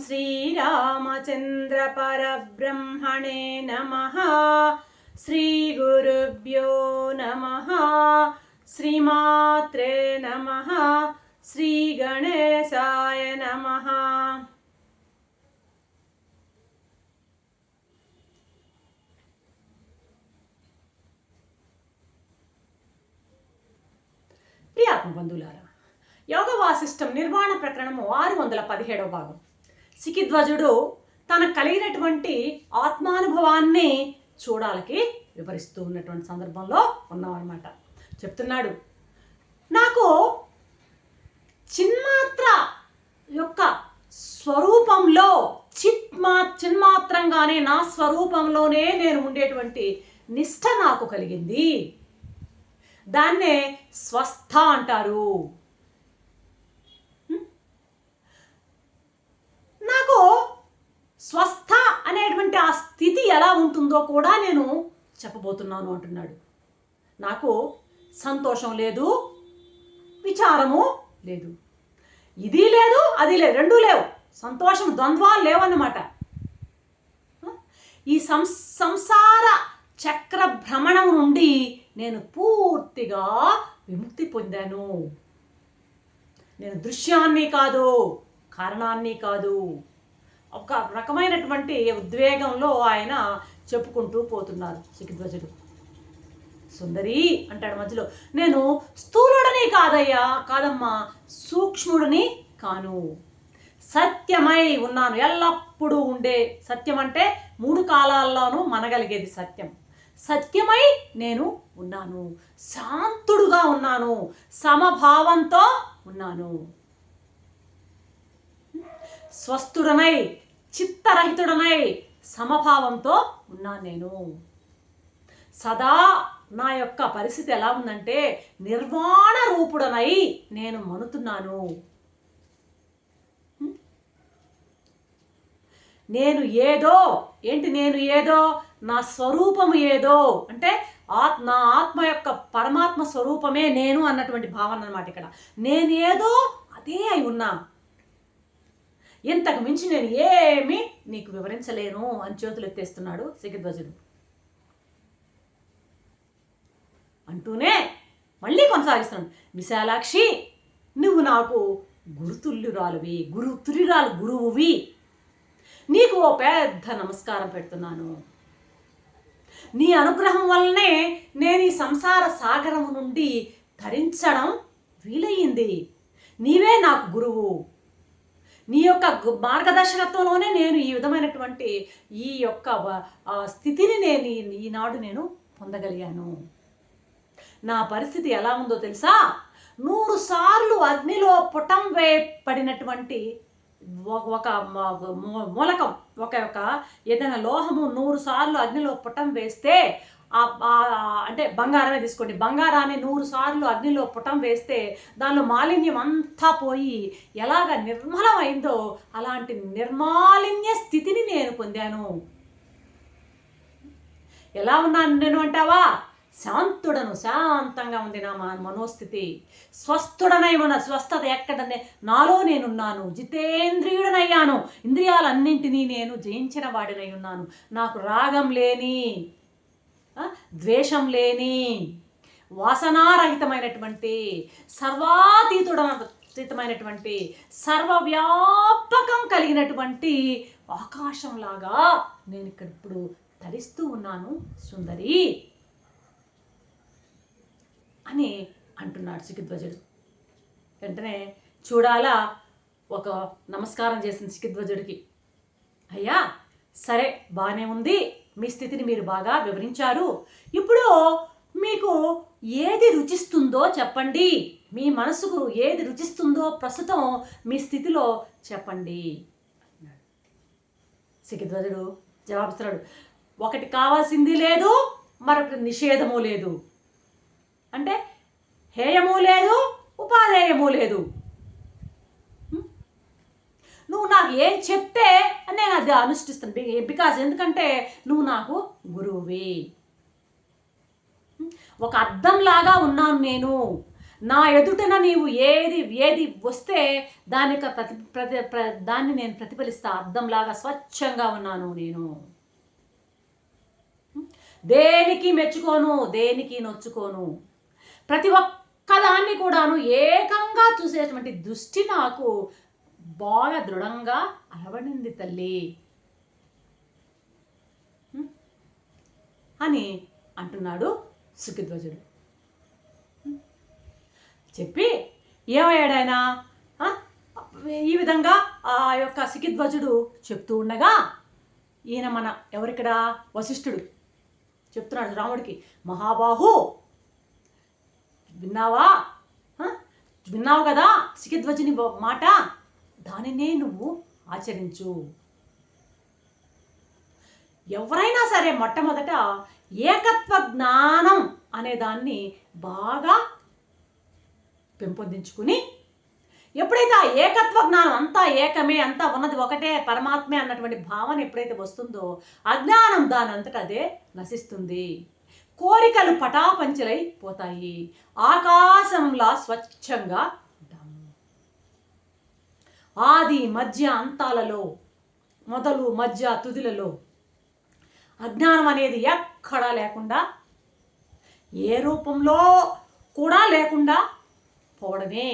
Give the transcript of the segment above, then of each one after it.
श्रीरामचंद्र परब्रह्मणे नमः। श्रीगुरुभ्यो नमः। श्रीमात्रे नमः। श्रीगणेशाय नमः। ప్రియాత్మబంధులారా, యోగ వాసిష్టం నిర్వాణ ప్రకరణము 617వ భాగం. శిఖిధ్వజుడు తనకు కలిగినటువంటి ఆత్మానుభవాన్ని చూడాలకి వివరిస్తూ ఉన్నటువంటి సందర్భంలో ఉన్నామన్నమాట. చెప్తున్నాడు, నాకు చిన్మాత్ర యొక్క స్వరూపంలో చిన్మాత్రంగానే నా స్వరూపంలోనే నేను ఉండేటువంటి నిష్ఠ నాకు కలిగింది. దాన్నే స్వస్థ అంటారు. నాకు స్వస్థ అనేటువంటి ఆ స్థితి ఎలా ఉంటుందో కూడా నేను చెప్పబోతున్నాను అంటున్నాడు. నాకు సంతోషం లేదు, విచారము లేదు, ఇది లేదు అది లేదు, రెండూ లేవు, సంతోషం ద్వంద్వాలు లేవన్నమాట. ఈ సంసార చక్ర భ్రమణం నుండి నేను పూర్తిగా విముక్తి పొందాను. నేను దృశ్యాన్ని కాదు, కారణాన్ని కాదు. ఒక రకమైనటువంటి ఉద్వేగంలో ఆయన చెప్పుకుంటూ పోతున్నారు శిఖిధ్వజుడు. సుందరి అంటాడు మధ్యలో, నేను స్థూలుడని కాదమ్మా, సూక్ష్ముడిని కాను, సత్యమై ఉన్నాను. ఎల్లప్పుడూ ఉండే సత్యం అంటే 3 కాలాల్లోనూ మనగలిగేది సత్యం. సత్యమై నేను ఉన్నాను, శాంతుడుగా ఉన్నాను, సమభావంతో ఉన్నాను, స్వస్థుడనై చిత్తరహితుడనై సమభావంతో ఉన్నాను. నేను సదా నా యొక్క పరిస్థితి ఎలా ఉందంటే నిర్వాణ రూపుడనై నేను మనుతున్నాను. నేను ఏదో నా స్వరూపము ఏదో అంటే నా ఆత్మ యొక్క పరమాత్మ స్వరూపమే నేను అన్నటువంటి భావన అన్నమాట. ఇక్కడ నేను ఏదో అదే అయి ఉన్నా, ఇంతకు మించి నేను ఏమీ నీకు వివరించలేను అని చేతులు ఎత్తేస్తున్నాడు శిఖిధ్వజుడు. అంటూనే మళ్ళీ కొనసాగిస్తున్నాడు, విశాలాక్షి, నువ్వు నాకు గురువువి, నీకు ఓ పెద్ద నమస్కారం పెడుతున్నాను. నీ అనుగ్రహం వల్లనే నేను ఈ సంసార సాగరము నుండి తరించడం వీలయ్యింది. నీవే నాకు గురువు. నీ యొక్క మార్గదర్శకత్వంలోనే నేను ఈ విధమైనటువంటి ఈ యొక్క స్థితిని ఈనాడు నేను పొందగలిగాను. నా పరిస్థితి ఎలా ఉందో తెలుసా? 100 సార్లు అగ్నిలో పుటం వేయబడినటువంటి ఒక మూలకం, ఒక ఏదైనా లోహము 100 సార్లు అగ్నిలో పుటం వేస్తే, అంటే బంగారమే తీసుకోండి, బంగారాన్ని 100 సార్లు అగ్నిలో పుటం వేస్తే దానిలో మాలిన్యం అంతా పోయి ఎలాగ నిర్మలమైందో అలాంటి నిర్మాలిన్య స్థితిని నేను పొందాను. ఎలా ఉన్నాను నేను అంటావా? శాంతుడను, శాంతంగా ఉంది నా మనోస్థితి. స్వస్థుడనై ఉన్న స్వస్థత ఎక్కడనే నాలో నేనున్నాను. జితేంద్రియుడనయ్యాను, ఇంద్రియాలన్నింటినీ నేను జయించిన వాడినై ఉన్నాను. నాకు రాగం లేని, ద్వేషం లేని, వాసనారహితమైనటువంటి, సర్వాతీతుడమైనటువంటి, సర్వవ్యాపకం కలిగినటువంటి ఆకాశంలాగా నేను ఇక్కడ ఇప్పుడు తరిస్తూ ఉన్నాను సుందరి అని అంటున్నాడు శిఖిధ్వజుడు. వెంటనే చూడాలా ఒక నమస్కారం చేసింది శిఖిధ్వజుడికి. అయ్యా, సరే, బాగానే ఉంది, మీ స్థితిని మీరు బాగా వివరించారు. ఇప్పుడు మీకు ఏది రుచిస్తుందో చెప్పండి, మీ మనసుకు ఏది రుచిస్తుందో ప్రస్తుతం మీ స్థితిలో చెప్పండి అన్నాడు. శిఖిధ్వజుడు జవాబిస్తున్నాడు, ఒకటి కావాల్సింది లేదు, మరొకటి నిషేధము లేదు, అంటే హేయము లేదు, ఉపాధేయము లేదు. నువ్వు నాకు ఏం చెప్తే నేను అది అనుష్ఠిస్తాను. బికాజ్ ఎందుకంటే నువ్వు నాకు గురువువి. ఒక అద్దంలాగా ఉన్నాను నేను. నా ఎదుటన నీవు ఏది ఏది వస్తే దాని యొక్క దాన్ని నేను ప్రతిఫలిస్తా. అద్దంలాగా స్వచ్ఛంగా ఉన్నాను నేను. దేనికి మెచ్చుకోను, దేనికి నొచ్చుకోను. ప్రతి ఒక్కదాన్ని కూడాను ఏకంగా చూసేటువంటి దృష్టి నాకు బాగా దృఢంగా అలవడింది తల్లి అని అంటున్నాడు సుఖధ్వజుడు. చెప్పి ఏమయ్యాడు ఆయన? ఈ విధంగా ఆ యొక్క సుఖధ్వజుడు చెప్తూ ఉండగా ఈయన మన ఎవరిక్కడ వశిష్ఠుడు చెప్తున్నాడు రాముడికి, మహాబాహు విన్నావు కదా సుఖధ్వజుని మాట, దానినే నువ్వు ఆచరించు. ఎవరైనా సరే మొట్టమొదట ఏకత్వ జ్ఞానం అనే దాన్ని బాగా పెంపొందించుకుని, ఎప్పుడైతే ఆ ఏకత్వ జ్ఞానం అంతా ఏకమే, అంతా ఉన్నది ఒకటే పరమాత్మే అన్నటువంటి భావన ఎప్పుడైతే వస్తుందో అజ్ఞానం దాని అంతటా అదే నశిస్తుంది. కోరికలు పటాపంచలై పోతాయి. ఆకాశంలా స్వచ్ఛంగా ఉంటాము. ఆది మధ్య అంతాలలో, మొదలు మధ్య తుదిలలో అజ్ఞానం అనేది ఎక్కడా లేకుండా, ఏ రూపంలో కూడా లేకుండా పోవడమే.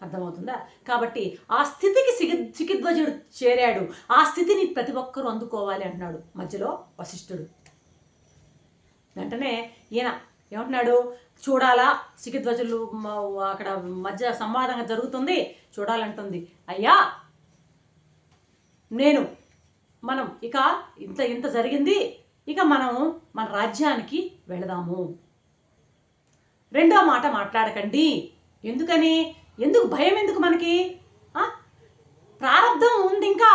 అర్థమవుతుందా? కాబట్టి ఆ స్థితికి సుఖధ్వజుడు చేరాడు. ఆ స్థితిని ప్రతి ఒక్కరూ అందుకోవాలి అంటున్నాడు మధ్యలో వశిష్ఠుడు. వెంటనే ఈయన ఏమంటున్నాడు? చూడాలా, సుఖధ్వజులు అక్కడ మధ్య సంవాదంగా జరుగుతుంది, చూడాలంటుంది. అయ్యా, మనం ఇక ఇంత జరిగింది, ఇక మనం మన రాజ్యానికి వెళదాము. రెండో మాట మాట్లాడకండి. ఎందుకని? ఎందుకు భయం? ఎందుకు మనకి? ప్రారంధం ఉంది. ఇంకా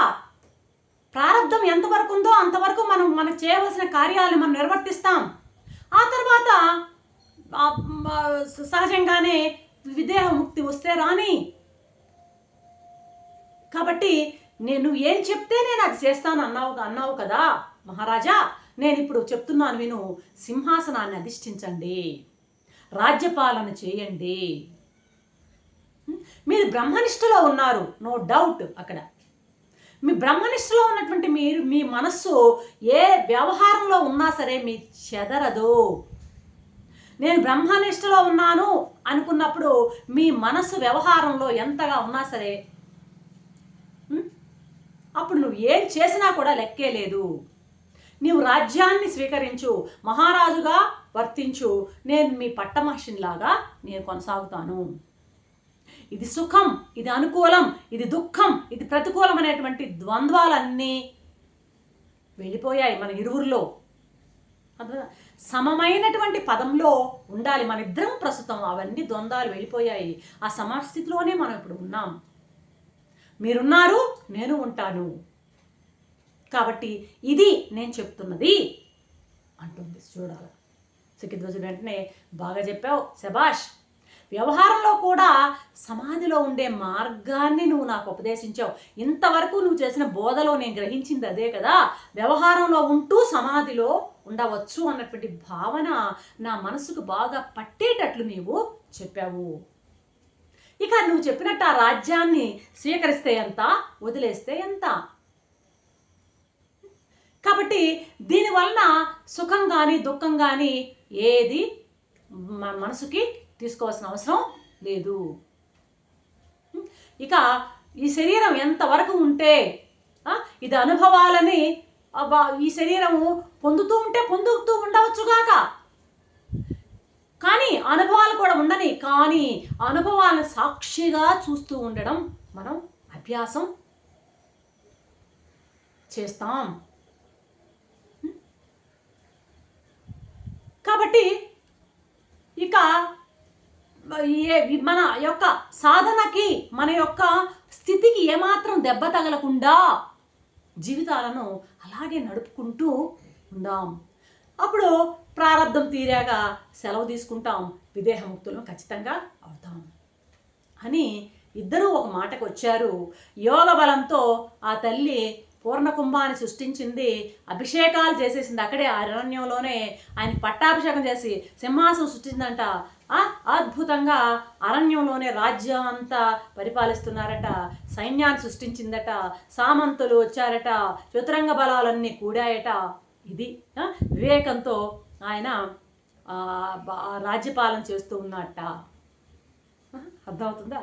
ప్రారంధం ఎంతవరకు ఉందో అంతవరకు మనకు చేయవలసిన కార్యాలను మనం నిర్వర్తిస్తాం. ఆ తర్వాత సహజంగానే విదేహ ముక్తి వస్తే రాని. కాబట్టి నువ్వు ఏం చెప్తే నేను అది చేస్తాను అన్నావు కదా మహారాజా, నేను ఇప్పుడు చెప్తున్నాను విను. సింహాసనాన్ని అధిష్ఠించండి, రాజ్యపాలన చేయండి. మీరు బ్రహ్మనిష్టలో ఉన్నారు, నో డౌట్. అక్కడ మీ బ్రహ్మనిష్టలో ఉన్నటువంటి మీ మనస్సు ఏ వ్యవహారంలో ఉన్నా సరే మీ చెదరదు. నేను బ్రహ్మనిష్టలో ఉన్నాను అనుకున్నప్పుడు మీ మనస్సు వ్యవహారంలో ఎంతగా ఉన్నా సరే అప్పుడు నువ్వు ఏం చేసినా కూడా లెక్కే లేదు. నీవు రాజ్యాన్ని స్వీకరించు, మహారాజుగా వర్తించు, నేను మీ పట్టమహిషిలాగా నేను కొనసాగుతాను. ఇది సుఖం, ఇది అనుకూలం, ఇది దుఃఖం, ఇది ప్రతికూలం అనేటువంటి ద్వంద్వాలన్నీ వెళ్ళిపోయాయి మన ఇరువురిలో. సమమైనటువంటి పదంలో ఉండాలి మన ఇద్దరం ప్రస్తుతం. అవన్నీ ద్వంద్వాలు వెళ్ళిపోయాయి. ఆ సమస్థితిలోనే మనం ఇప్పుడు ఉన్నాం. మీరున్నారు, నేను ఉంటాను. కాబట్టి ఇది నేను చెప్తున్నది అంటుంది. చూడాలి. సుఖధ్వజుడు వెంటనే, బాగా చెప్పావు, శబాష్. వ్యవహారంలో కూడా సమాధిలో ఉండే మార్గాన్ని నువ్వు నాకు ఉపదేశించావు. ఇంతవరకు నువ్వు చేసిన బోధలో నేను గ్రహించింది అదే కదా. వ్యవహారంలో ఉంటూ సమాధిలో ఉండవచ్చు అన్నటువంటి భావన నా మనసుకు బాగా పట్టేటట్లు నీవు చెప్పావు. ఇక నువ్వు చెప్పినట్టు ఆ రాజ్యాన్ని స్వీకరిస్తే ఎంత, వదిలేస్తే ఎంత. కాబట్టి దీనివలన సుఖం కానీ దుఃఖం కానీ ఏది మన మనసుకి తీసుకోవాల్సిన అవసరం లేదు. ఇక ఈ శరీరం ఎంతవరకు ఉంటే ఇది అనుభవాలని ఈ శరీరము పొందుతూ ఉండవచ్చుగాక, కానీ అనుభవాలు కూడా ఉండని. కానీ అనుభవాలను సాక్షిగా చూస్తూ ఉండడం మనం అభ్యాసం చేస్తాం. కాబట్టి ఇక మన యొక్క సాధనకి, మన యొక్క స్థితికి ఏమాత్రం దెబ్బ తగలకుండా జీవితాలను అలాగే నడుపుకుంటూ ఉందాం. అప్పుడు ప్రారంధం తీరాక సెలవు తీసుకుంటాం, విదేహముక్తులను ఖచ్చితంగా అవుతాం అని ఇద్దరూ ఒక మాటకు వచ్చారు. యోగ బలంతో ఆ తల్లి పూర్ణ కుంభాన్ని సృష్టించింది, అభిషేకాలు చేసేసింది అక్కడే అరణ్యంలోనే. ఆయన పట్టాభిషేకం చేసి సింహాసనం సృష్టించిందంట. అద్భుతంగా అరణ్యంలోనే రాజ్యం అంతా పరిపాలిస్తున్నారట. సైన్యాన్ని సృష్టించిందట, సామంతులు వచ్చారట, చతురంగ బలాలన్నీ కూడాయట. ఇది వివేకంతో ఆయన రాజ్యపాలన చేస్తూ ఉన్నట్ట. అర్థమవుతుందా?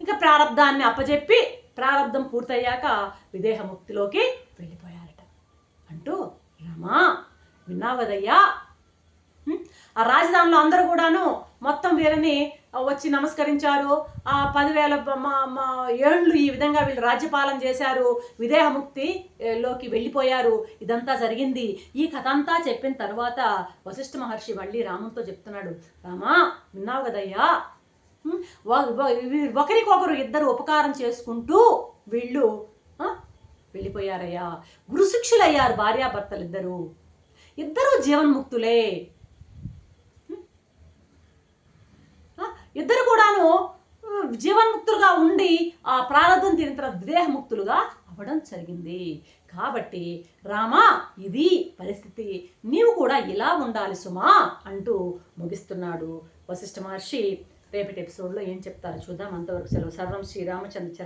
ఇంకా ప్రారంధాన్ని అప్పచెప్పి ప్రారంధం పూర్తయ్యాక విదేహముక్తిలోకి వెళ్ళిపోయారట. అంటూ రమా విన్నావు కదయ్యా. ఆ రాజధానిలో అందరూ కూడాను మొత్తం వీరిని వచ్చి నమస్కరించారు. ఆ 10,000 ఏళ్ళు ఈ విధంగా వీళ్ళు రాజ్యపాలన చేశారు, విదేహముక్తిలోకి వెళ్ళిపోయారు. ఇదంతా జరిగింది. ఈ కథ అంతా చెప్పిన తర్వాత వశిష్ఠ మహర్షి మళ్ళీ రామునితో చెప్తున్నాడు, రామా విన్నావు కదయ్యా, ఒకరికొకరు ఇద్దరు ఉపకారం చేసుకుంటూ వీళ్ళు వెళ్ళిపోయారయ్యా. గురుశిక్షులయ్యారు భార్యాభర్తలు ఇద్దరు జీవన్ముక్తులే. ఇద్దరు కూడాను జీవన్ముక్తులుగా ఉండి ఆ ప్రారంధం తీరిన తర్వాత విదేహముక్తులుగా అవ్వడం జరిగింది. కాబట్టి రామా ఇది పరిస్థితి, నీవు కూడా ఇలా ఉండాలి సుమా అంటూ ముగిస్తున్నాడు వశిష్ఠ మహర్షి. రేపటి ఎపిసోడ్లో ఏం చెప్తారో చూద్దాం. అంతవరకు సెలవు. సర్వం శ్రీరామచంద్ర.